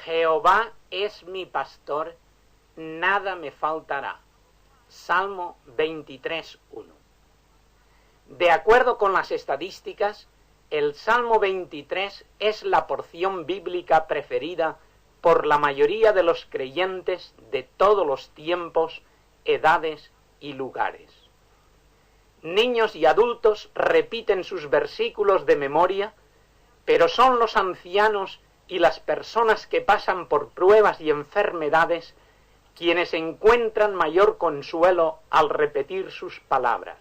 Jehová es mi pastor, nada me faltará. Salmo 23:1. De acuerdo con las estadísticas, el Salmo 23 es la porción bíblica preferida por la mayoría de los creyentes de todos los tiempos, edades y lugares. Niños y adultos repiten sus versículos de memoria, pero son los ancianos y las personas que pasan por pruebas y enfermedades quienes encuentran mayor consuelo al repetir sus palabras.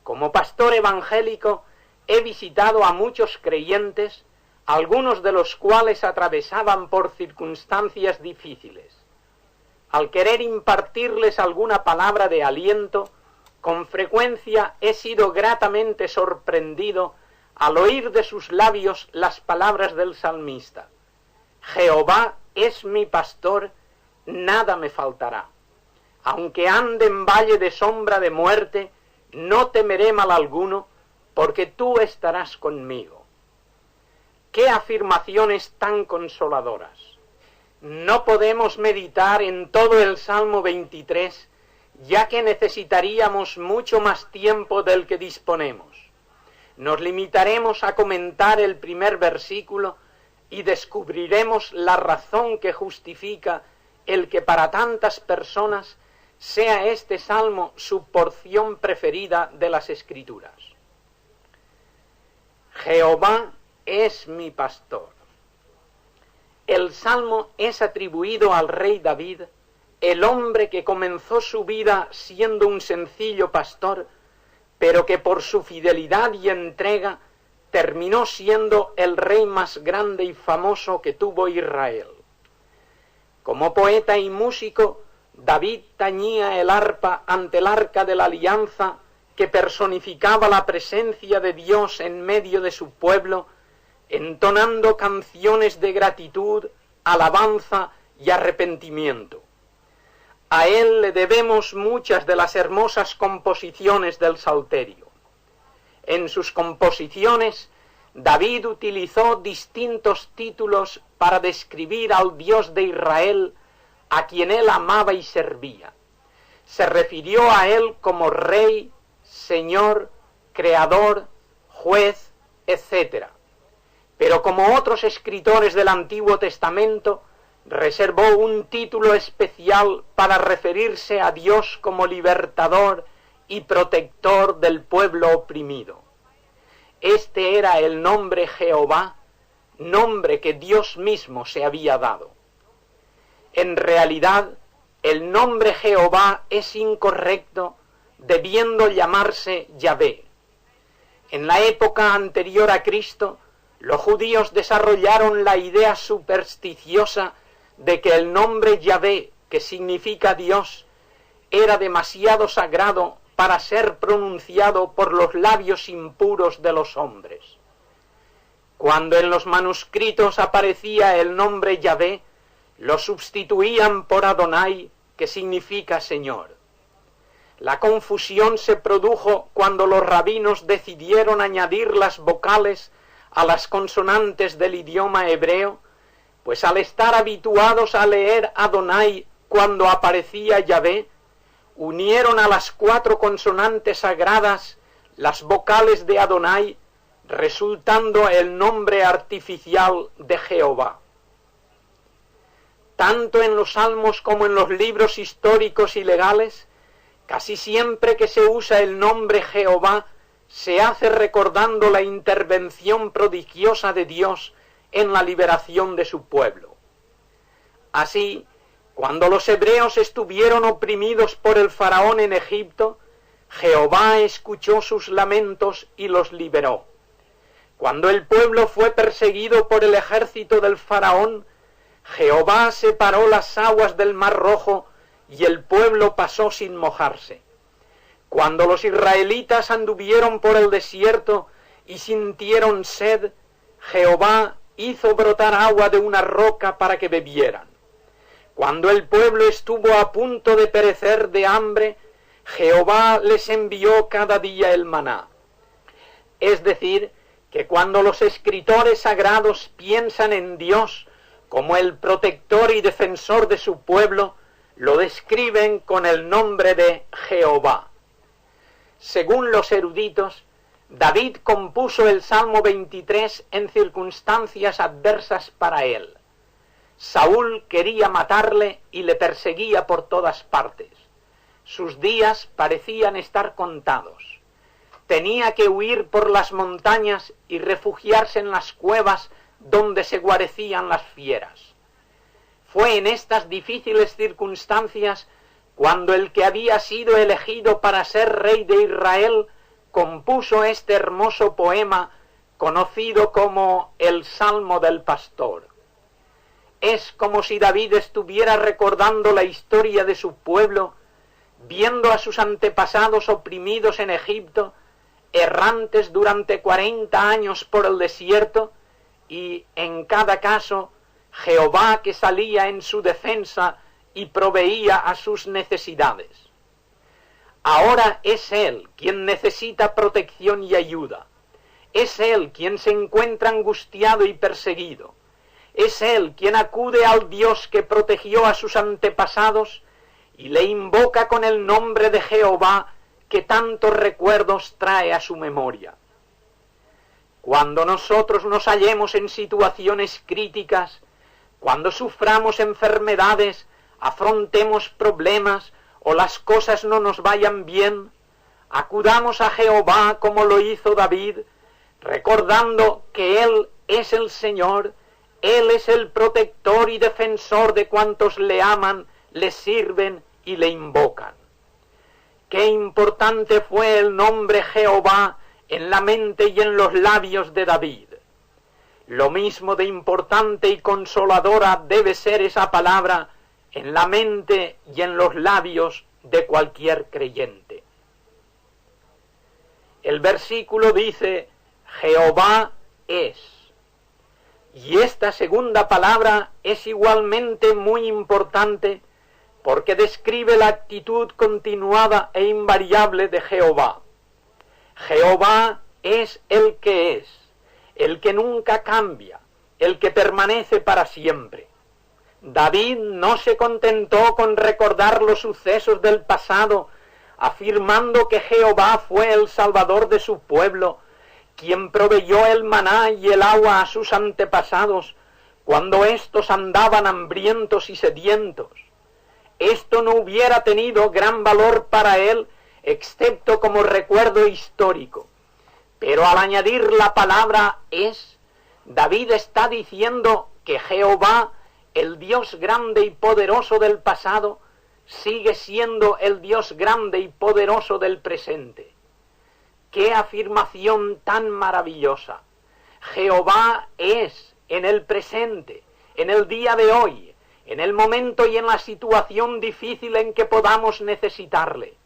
Como pastor evangélico he visitado a muchos creyentes, algunos de los cuales atravesaban por circunstancias difíciles. Al querer impartirles alguna palabra de aliento, con frecuencia he sido gratamente sorprendido al oír de sus labios las palabras del salmista: Jehová es mi pastor, nada me faltará. Aunque ande en valle de sombra de muerte, no temeré mal alguno, porque tú estarás conmigo. ¡Qué afirmaciones tan consoladoras! No podemos meditar en todo el Salmo 23, ya que necesitaríamos mucho más tiempo del que disponemos. Nos limitaremos a comentar el primer versículo y descubriremos la razón que justifica el que para tantas personas sea este salmo su porción preferida de las Escrituras. Jehová es mi pastor. El salmo es atribuido al rey David, el hombre que comenzó su vida siendo un sencillo pastor, pero que por su fidelidad y entrega terminó siendo el rey más grande y famoso que tuvo Israel. Como poeta y músico, David tañía el arpa ante el arca de la alianza que personificaba la presencia de Dios en medio de su pueblo, entonando canciones de gratitud, alabanza y arrepentimiento. A él le debemos muchas de las hermosas composiciones del Salterio. En sus composiciones, David utilizó distintos títulos para describir al Dios de Israel, a quien él amaba y servía. Se refirió a él como Rey, Señor, Creador, Juez, etc. Pero como otros escritores del Antiguo Testamento, reservó un título especial para referirse a Dios como libertador y protector del pueblo oprimido. Este era el nombre Jehová, nombre que Dios mismo se había dado. En realidad, el nombre Jehová es incorrecto, debiendo llamarse Yahvé. En la época anterior a Cristo, los judíos desarrollaron la idea supersticiosa de que el nombre Yahvé, que significa Dios, era demasiado sagrado para ser pronunciado por los labios impuros de los hombres. Cuando en los manuscritos aparecía el nombre Yahvé, lo sustituían por Adonai, que significa Señor. La confusión se produjo cuando los rabinos decidieron añadir las vocales a las consonantes del idioma hebreo, pues al estar habituados a leer Adonai cuando aparecía Yahvé, unieron a las 4 consonantes sagradas las vocales de Adonai, resultando el nombre artificial de Jehová. Tanto en los salmos como en los libros históricos y legales, casi siempre que se usa el nombre Jehová, se hace recordando la intervención prodigiosa de Dios en la liberación de su pueblo. Así, cuando los hebreos estuvieron oprimidos por el faraón en Egipto, Jehová escuchó sus lamentos y los liberó. Cuando el pueblo fue perseguido por el ejército del faraón, Jehová separó las aguas del Mar Rojo y el pueblo pasó sin mojarse. Cuando los israelitas anduvieron por el desierto y sintieron sed, Jehová hizo brotar agua de una roca para que bebieran. Cuando el pueblo estuvo a punto de perecer de hambre, Jehová les envió cada día el maná. Es decir, que cuando los escritores sagrados piensan en Dios como el protector y defensor de su pueblo, lo describen con el nombre de Jehová. Según los eruditos, David compuso el Salmo 23 en circunstancias adversas para él. Saúl quería matarle y le perseguía por todas partes. Sus días parecían estar contados. Tenía que huir por las montañas y refugiarse en las cuevas donde se guarecían las fieras. Fue en estas difíciles circunstancias cuando el que había sido elegido para ser rey de Israel compuso este hermoso poema conocido como el Salmo del Pastor. Es como si David estuviera recordando la historia de su pueblo, viendo a sus antepasados oprimidos en Egipto, errantes durante 40 años por el desierto, y en cada caso Jehová que salía en su defensa y proveía a sus necesidades. Ahora es Él quien necesita protección y ayuda. Es Él quien se encuentra angustiado y perseguido. Es Él quien acude al Dios que protegió a sus antepasados y le invoca con el nombre de Jehová que tantos recuerdos trae a su memoria. Cuando nosotros nos hallemos en situaciones críticas, cuando suframos enfermedades, afrontemos problemas o las cosas no nos vayan bien, acudamos a Jehová como lo hizo David, recordando que Él es el Señor, Él es el protector y defensor de cuantos le aman, le sirven y le invocan. Qué importante fue el nombre Jehová en la mente y en los labios de David. Lo mismo de importante y consoladora debe ser esa palabra en la mente y en los labios de cualquier creyente. El versículo dice, Jehová es. Y esta segunda palabra es igualmente muy importante porque describe la actitud continuada e invariable de Jehová. Jehová es el que nunca cambia, el que permanece para siempre. David no se contentó con recordar los sucesos del pasado, afirmando que Jehová fue el Salvador de su pueblo, quien proveyó el maná y el agua a sus antepasados, cuando éstos andaban hambrientos y sedientos. Esto no hubiera tenido gran valor para él, excepto como recuerdo histórico. Pero al añadir la palabra es, David está diciendo que Jehová, el Dios grande y poderoso del pasado, sigue siendo el Dios grande y poderoso del presente. ¡Qué afirmación tan maravillosa! Jehová es en el presente, en el día de hoy, en el momento y en la situación difícil en que podamos necesitarle.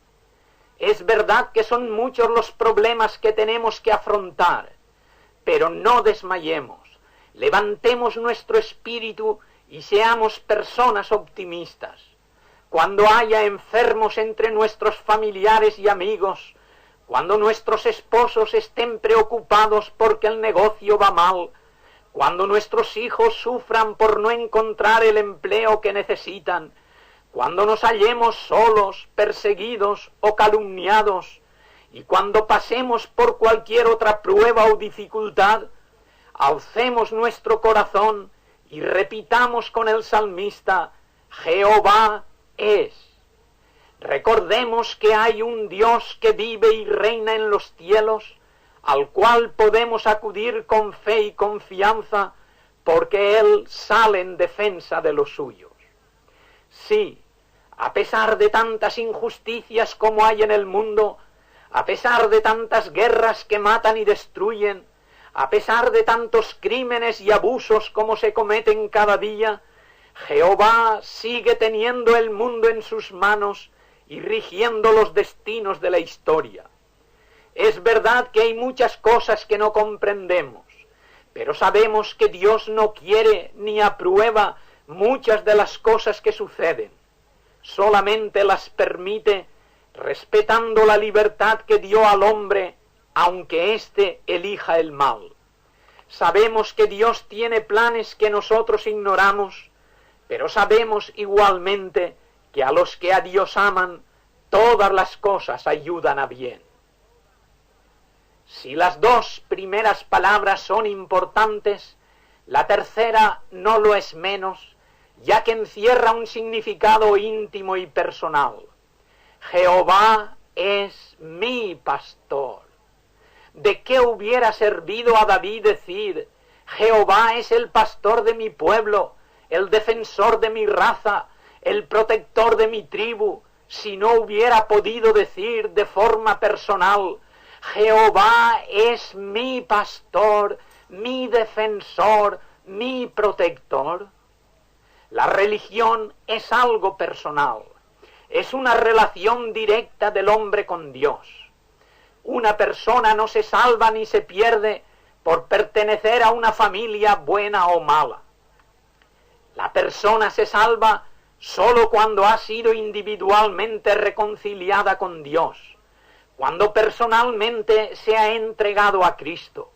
Es verdad que son muchos los problemas que tenemos que afrontar, pero no desmayemos, levantemos nuestro espíritu y seamos personas optimistas. Cuando haya enfermos entre nuestros familiares y amigos, cuando nuestros esposos estén preocupados porque el negocio va mal, cuando nuestros hijos sufran por no encontrar el empleo que necesitan, cuando nos hallemos solos, perseguidos o calumniados, y cuando pasemos por cualquier otra prueba o dificultad, alcemos nuestro corazón y repitamos con el salmista, Jehová es. Recordemos que hay un Dios que vive y reina en los cielos, al cual podemos acudir con fe y confianza, porque Él sale en defensa de los suyos. Sí, a pesar de tantas injusticias como hay en el mundo, a pesar de tantas guerras que matan y destruyen, a pesar de tantos crímenes y abusos como se cometen cada día, Jehová sigue teniendo el mundo en sus manos y rigiendo los destinos de la historia. Es verdad que hay muchas cosas que no comprendemos, pero sabemos que Dios no quiere ni aprueba muchas de las cosas que suceden. Solamente las permite respetando la libertad que dio al hombre, aunque éste elija el mal. Sabemos que Dios tiene planes que nosotros ignoramos, pero sabemos igualmente que a los que a Dios aman, todas las cosas ayudan a bien. Si las dos primeras palabras son importantes, la tercera no lo es menos, ya que encierra un significado íntimo y personal. Jehová es mi pastor. ¿De qué hubiera servido a David decir, Jehová es el pastor de mi pueblo, el defensor de mi raza, el protector de mi tribu, si no hubiera podido decir de forma personal, Jehová es mi pastor, mi defensor, mi protector? La religión es algo personal, es una relación directa del hombre con Dios. Una persona no se salva ni se pierde por pertenecer a una familia buena o mala. La persona se salva solo cuando ha sido individualmente reconciliada con Dios, cuando personalmente se ha entregado a Cristo,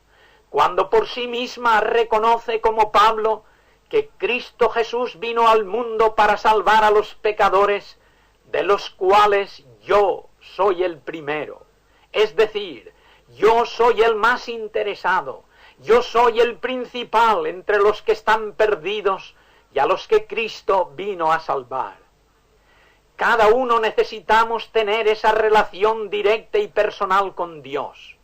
cuando por sí misma reconoce como Pablo que Cristo Jesús vino al mundo para salvar a los pecadores, de los cuales yo soy el primero. Es decir, yo soy el más interesado, yo soy el principal entre los que están perdidos y a los que Cristo vino a salvar. Cada uno necesitamos tener esa relación directa y personal con Dios.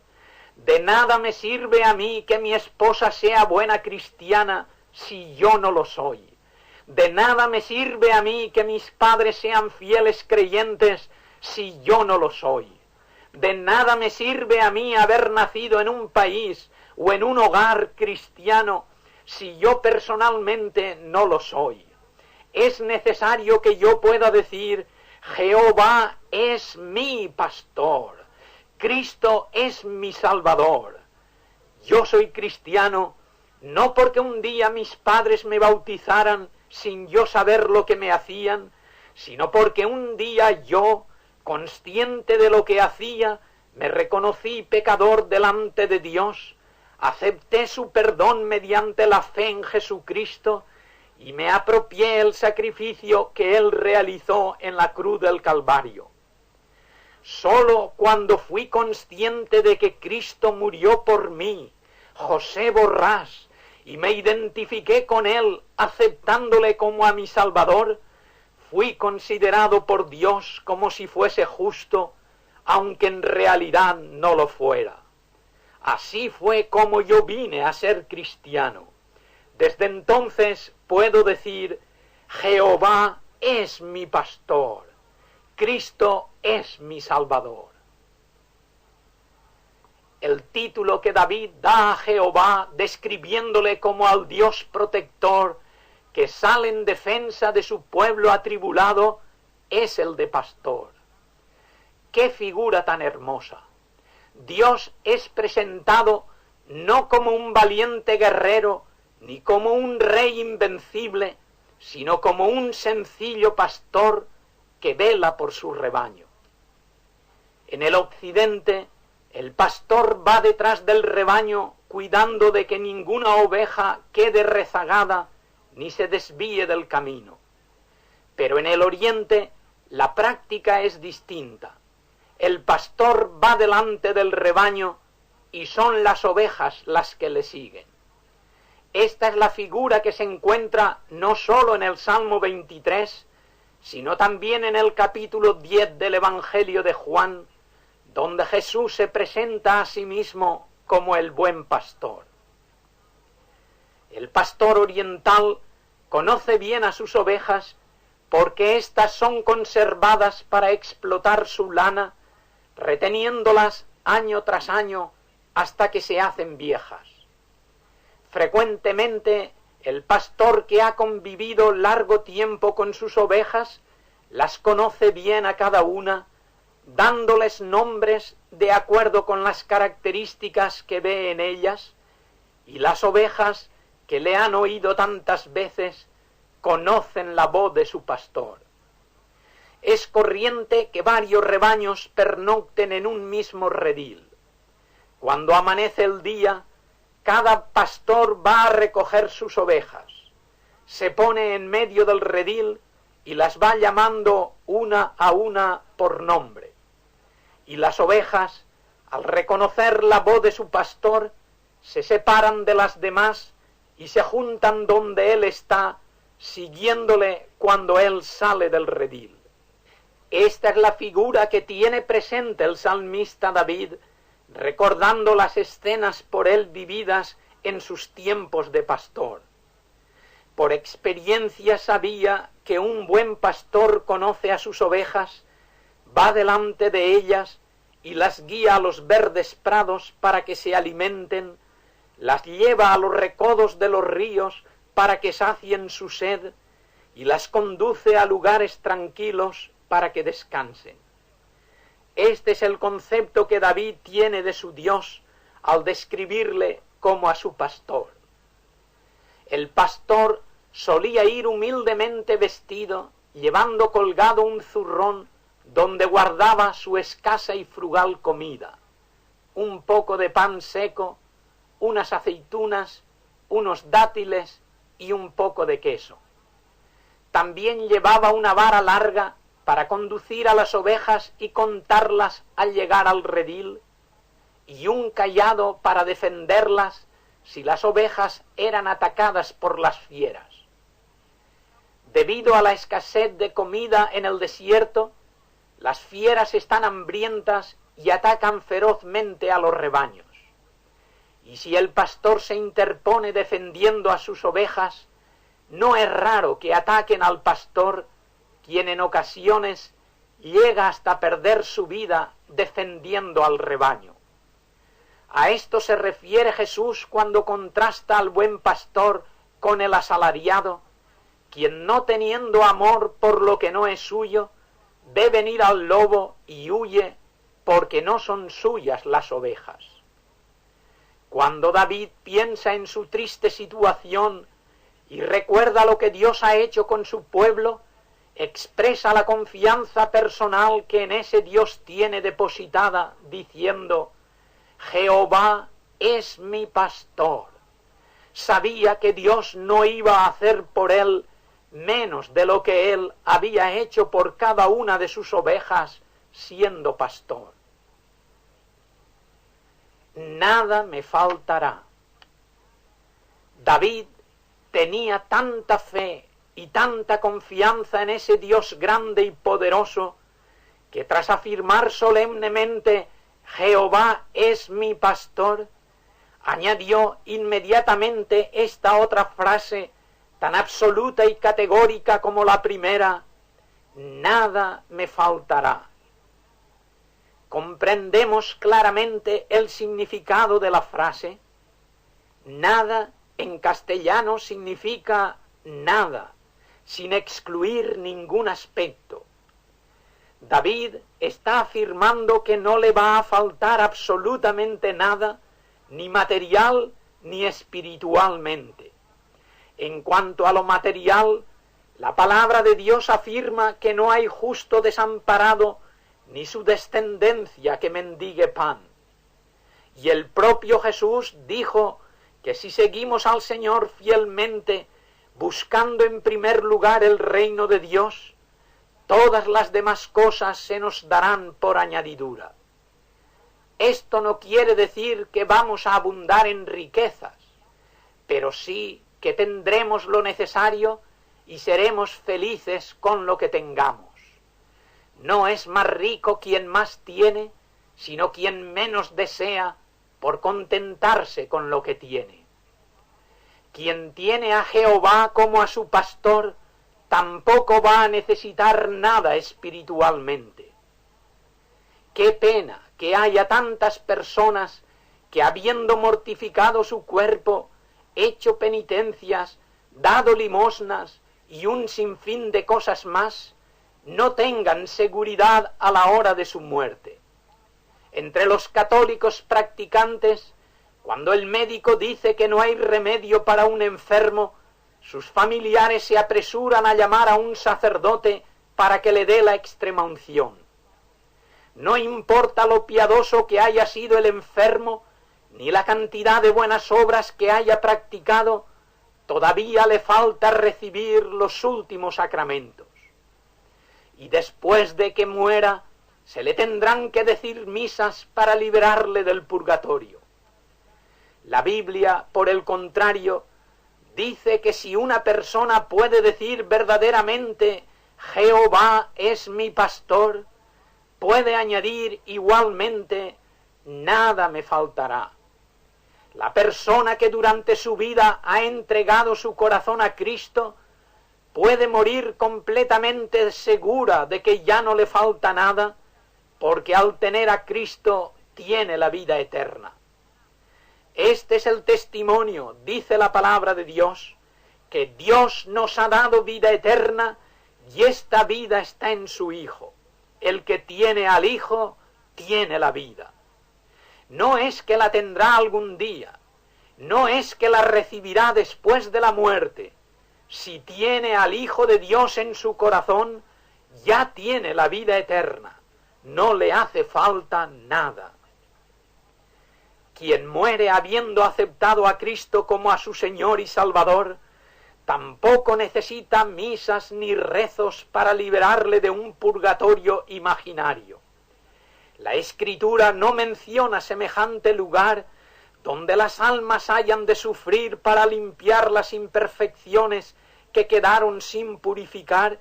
De nada me sirve a mí que mi esposa sea buena cristiana si yo no lo soy. De nada me sirve a mí que mis padres sean fieles creyentes si yo no lo soy. De nada me sirve a mí haber nacido en un país o en un hogar cristiano si yo personalmente no lo soy. Es necesario que yo pueda decir, Jehová es mi pastor, Cristo es mi Salvador. Yo soy cristiano no porque un día mis padres me bautizaran sin yo saber lo que me hacían, sino porque un día yo, consciente de lo que hacía, me reconocí pecador delante de Dios, acepté su perdón mediante la fe en Jesucristo y me apropié el sacrificio que Él realizó en la cruz del Calvario. Solo cuando fui consciente de que Cristo murió por mí, José Borrás, y me identifiqué con Él aceptándole como a mi Salvador, fui considerado por Dios como si fuese justo, aunque en realidad no lo fuera. Así fue como yo vine a ser cristiano. Desde entonces puedo decir, Jehová es mi pastor, Cristo es mi Salvador. El título que David da a Jehová, describiéndole como al Dios protector, que sale en defensa de su pueblo atribulado, es el de pastor. ¡Qué figura tan hermosa! Dios es presentado no como un valiente guerrero, ni como un rey invencible, sino como un sencillo pastor que vela por su rebaño. En el occidente, el pastor va detrás del rebaño cuidando de que ninguna oveja quede rezagada ni se desvíe del camino. Pero en el oriente la práctica es distinta. El pastor va delante del rebaño y son las ovejas las que le siguen. Esta es la figura que se encuentra no solo en el Salmo 23, sino también en el capítulo 10 del Evangelio de Juan, donde Jesús se presenta a sí mismo como el buen pastor. El pastor oriental conoce bien a sus ovejas porque éstas son conservadas para explotar su lana, reteniéndolas año tras año hasta que se hacen viejas. Frecuentemente, el pastor que ha convivido largo tiempo con sus ovejas las conoce bien a cada una, dándoles nombres de acuerdo con las características que ve en ellas, y las ovejas que le han oído tantas veces conocen la voz de su pastor. Es corriente que varios rebaños pernocten en un mismo redil. Cuando amanece el día, cada pastor va a recoger sus ovejas, se pone en medio del redil y las va llamando una a una por nombre. Y las ovejas, al reconocer la voz de su pastor, se separan de las demás y se juntan donde él está, siguiéndole cuando él sale del redil. Esta es la figura que tiene presente el salmista David, recordando las escenas por él vividas en sus tiempos de pastor. Por experiencia sabía que un buen pastor conoce a sus ovejas, va delante de ellas y las guía a los verdes prados para que se alimenten, las lleva a los recodos de los ríos para que sacien su sed y las conduce a lugares tranquilos para que descansen. Este es el concepto que David tiene de su Dios al describirle como a su pastor. El pastor solía ir humildemente vestido, llevando colgado un zurrón donde guardaba su escasa y frugal comida, un poco de pan seco, unas aceitunas, unos dátiles y un poco de queso. También llevaba una vara larga para conducir a las ovejas y contarlas al llegar al redil, y un cayado para defenderlas si las ovejas eran atacadas por las fieras. Debido a la escasez de comida en el desierto, las fieras están hambrientas y atacan ferozmente a los rebaños. Y si el pastor se interpone defendiendo a sus ovejas, no es raro que ataquen al pastor, quien en ocasiones llega hasta perder su vida defendiendo al rebaño. A esto se refiere Jesús cuando contrasta al buen pastor con el asalariado, quien no teniendo amor por lo que no es suyo, ve venir al lobo y huye porque no son suyas las ovejas. Cuando David piensa en su triste situación y recuerda lo que Dios ha hecho con su pueblo, expresa la confianza personal que en ese Dios tiene depositada, diciendo: Jehová es mi pastor. Sabía que Dios no iba a hacer por él menos de lo que él había hecho por cada una de sus ovejas siendo pastor. Nada me faltará. David tenía tanta fe y tanta confianza en ese Dios grande y poderoso, que tras afirmar solemnemente Jehová es mi pastor, añadió inmediatamente esta otra frase tan absoluta y categórica como la primera: nada me faltará. ¿Comprendemos claramente el significado de la frase? Nada en castellano significa nada, sin excluir ningún aspecto. David está afirmando que no le va a faltar absolutamente nada, ni material ni espiritualmente. En cuanto a lo material, la palabra de Dios afirma que no hay justo desamparado, ni su descendencia que mendigue pan. Y el propio Jesús dijo que si seguimos al Señor fielmente, buscando en primer lugar el reino de Dios, todas las demás cosas se nos darán por añadidura. Esto no quiere decir que vamos a abundar en riquezas, pero sí que tendremos lo necesario y seremos felices con lo que tengamos. No es más rico quien más tiene, sino quien menos desea por contentarse con lo que tiene. Quien tiene a Jehová como a su pastor, tampoco va a necesitar nada espiritualmente. Qué pena que haya tantas personas que, habiendo mortificado su cuerpo, hecho penitencias, dado limosnas y un sinfín de cosas más, no tengan seguridad a la hora de su muerte. Entre los católicos practicantes, cuando el médico dice que no hay remedio para un enfermo, sus familiares se apresuran a llamar a un sacerdote para que le dé la extremaunción. No importa lo piadoso que haya sido el enfermo, ni la cantidad de buenas obras que haya practicado, todavía le falta recibir los últimos sacramentos. Y después de que muera, se le tendrán que decir misas para liberarle del purgatorio. La Biblia, por el contrario, dice que si una persona puede decir verdaderamente Jehová es mi pastor, puede añadir igualmente nada me faltará. La persona que durante su vida ha entregado su corazón a Cristo puede morir completamente segura de que ya no le falta nada, porque al tener a Cristo tiene la vida eterna. Este es el testimonio, dice la palabra de Dios, que Dios nos ha dado vida eterna y esta vida está en su Hijo. El que tiene al Hijo, tiene la vida. No es que la tendrá algún día, no es que la recibirá después de la muerte. Si tiene al Hijo de Dios en su corazón, ya tiene la vida eterna. No le hace falta nada. Quien muere habiendo aceptado a Cristo como a su Señor y Salvador, tampoco necesita misas ni rezos para liberarle de un purgatorio imaginario. La Escritura no menciona semejante lugar donde las almas hayan de sufrir para limpiar las imperfecciones que quedaron sin purificar,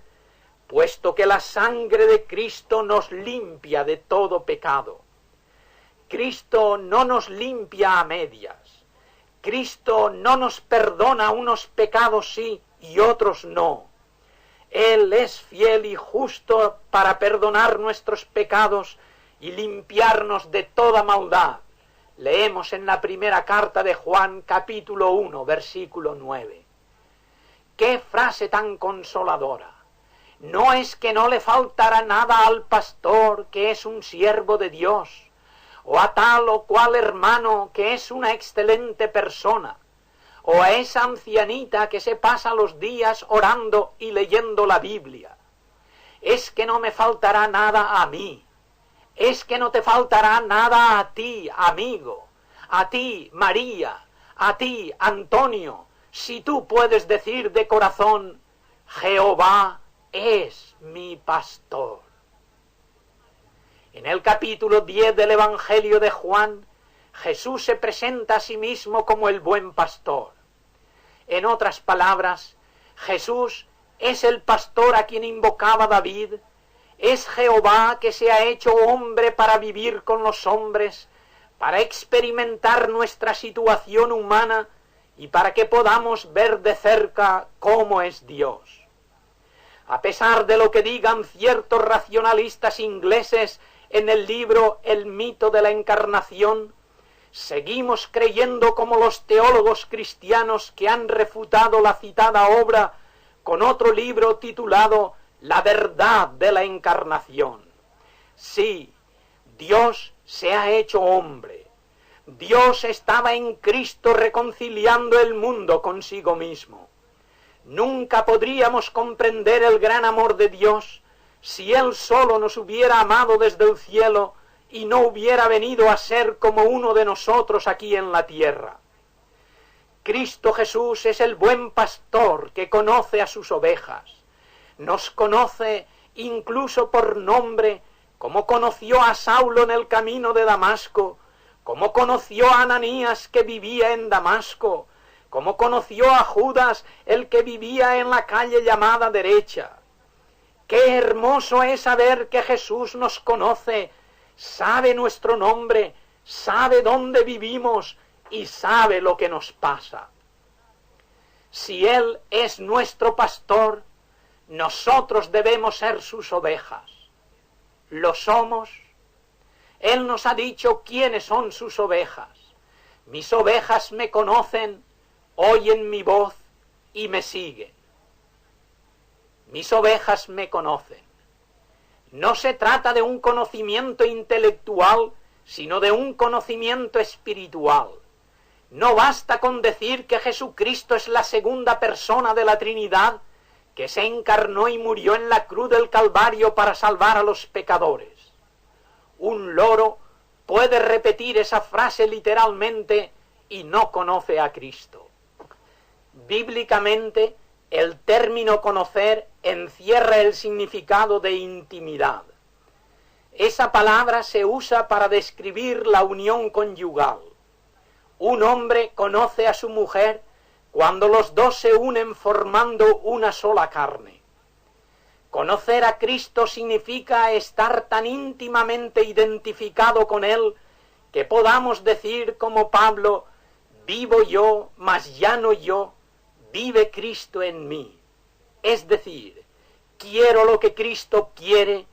puesto que la sangre de Cristo nos limpia de todo pecado. Cristo no nos limpia a medias. Cristo no nos perdona unos pecados sí y otros no. Él es fiel y justo para perdonar nuestros pecados y limpiarnos de toda maldad. Leemos en la primera carta de Juan, capítulo 1, versículo 9. ¡Qué frase tan consoladora! No es que no le faltará nada al pastor, que es un siervo de Dios, o a tal o cual hermano, que es una excelente persona, o a esa ancianita que se pasa los días orando y leyendo la Biblia. Es que no me faltará nada a mí. Es que no te faltará nada a ti, amigo, a ti, María, a ti, Antonio, si tú puedes decir de corazón, Jehová es mi pastor. En el capítulo 10 del Evangelio de Juan, Jesús se presenta a sí mismo como el buen pastor. En otras palabras, Jesús es el pastor a quien invocaba David, es Jehová que se ha hecho hombre para vivir con los hombres, para experimentar nuestra situación humana y para que podamos ver de cerca cómo es Dios. A pesar de lo que digan ciertos racionalistas ingleses en el libro El mito de la encarnación, seguimos creyendo como los teólogos cristianos que han refutado la citada obra con otro libro titulado La verdad de la encarnación. Sí, Dios se ha hecho hombre. Dios estaba en Cristo reconciliando el mundo consigo mismo. Nunca podríamos comprender el gran amor de Dios si Él solo nos hubiera amado desde el cielo y no hubiera venido a ser como uno de nosotros aquí en la tierra. Cristo Jesús es el buen pastor que conoce a sus ovejas. Nos conoce incluso por nombre, como conoció a Saulo en el camino de Damasco, como conoció a Ananías que vivía en Damasco, como conoció a Judas el que vivía en la calle llamada Derecha. Qué hermoso es saber que Jesús nos conoce, sabe nuestro nombre, sabe dónde vivimos y sabe lo que nos pasa. Si Él es nuestro pastor, nosotros debemos ser sus ovejas. ¿Lo somos? Él nos ha dicho quiénes son sus ovejas. Mis ovejas me conocen, oyen mi voz y me siguen. Mis ovejas me conocen. No se trata de un conocimiento intelectual, sino de un conocimiento espiritual. No basta con decir que Jesucristo es la segunda persona de la Trinidad, que se encarnó y murió en la cruz del Calvario para salvar a los pecadores. Un loro puede repetir esa frase literalmente y no conoce a Cristo. Bíblicamente, el término conocer encierra el significado de intimidad. Esa palabra se usa para describir la unión conyugal. Un hombre conoce a su mujer cuando los dos se unen formando una sola carne. Conocer a Cristo significa estar tan íntimamente identificado con Él que podamos decir como Pablo: vivo yo, mas ya no yo, vive Cristo en mí. Es decir, quiero lo que Cristo quiere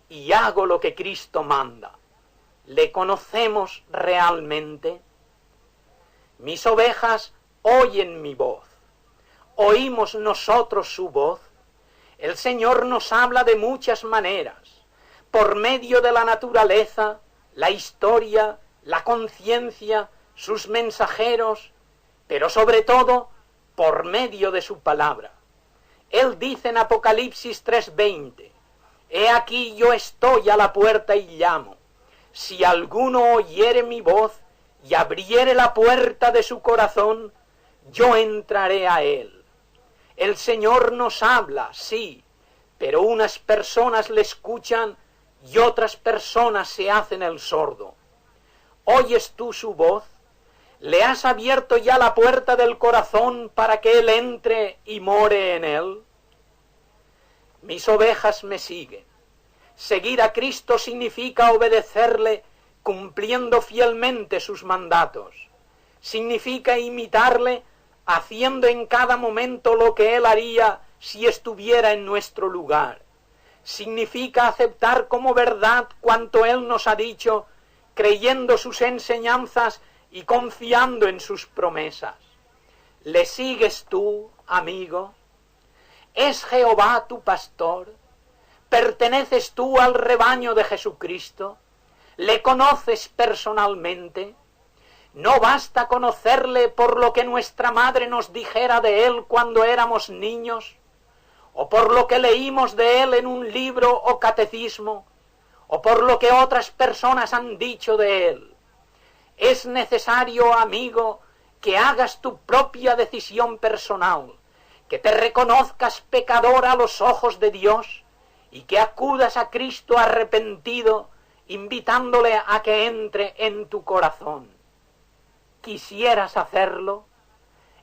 y hago lo que Cristo manda. ¿Le conocemos realmente? Mis ovejas oyen mi voz. ¿Oímos nosotros su voz? El Señor nos habla de muchas maneras, por medio de la naturaleza, la historia, la conciencia, sus mensajeros, pero sobre todo por medio de su palabra. Él dice en Apocalipsis 3:20, he aquí yo estoy a la puerta y llamo. Si alguno oyere mi voz y abriere la puerta de su corazón, yo entraré a él. El Señor nos habla, sí, pero unas personas le escuchan y otras personas se hacen el sordo. ¿Oyes tú su voz? ¿Le has abierto ya la puerta del corazón para que Él entre y more en él? Mis ovejas me siguen. Seguir a Cristo significa obedecerle cumpliendo fielmente sus mandatos. Significa imitarle haciendo en cada momento lo que Él haría si estuviera en nuestro lugar. Significa aceptar como verdad cuanto Él nos ha dicho, creyendo sus enseñanzas y confiando en sus promesas. ¿Le sigues tú, amigo? ¿Es Jehová tu pastor? ¿Perteneces tú al rebaño de Jesucristo? ¿Le conoces personalmente? ¿No basta conocerle por lo que nuestra madre nos dijera de él cuando éramos niños? ¿O por lo que leímos de él en un libro o catecismo? ¿O por lo que otras personas han dicho de él? Es necesario, amigo, que hagas tu propia decisión personal, que te reconozcas pecador a los ojos de Dios y que acudas a Cristo arrepentido, invitándole a que entre en tu corazón. ¿Quisieras hacerlo?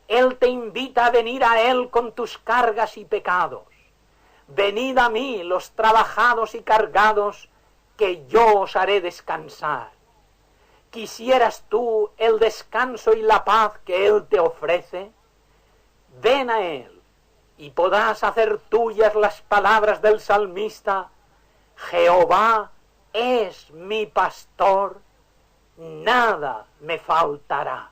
Él te invita a venir a Él con tus cargas y pecados. Venid a mí, los trabajados y cargados, que yo os haré descansar. ¿Quisieras tú el descanso y la paz que Él te ofrece? Ven a Él y podrás hacer tuyas las palabras del salmista: Jehová es mi pastor, nada me faltará.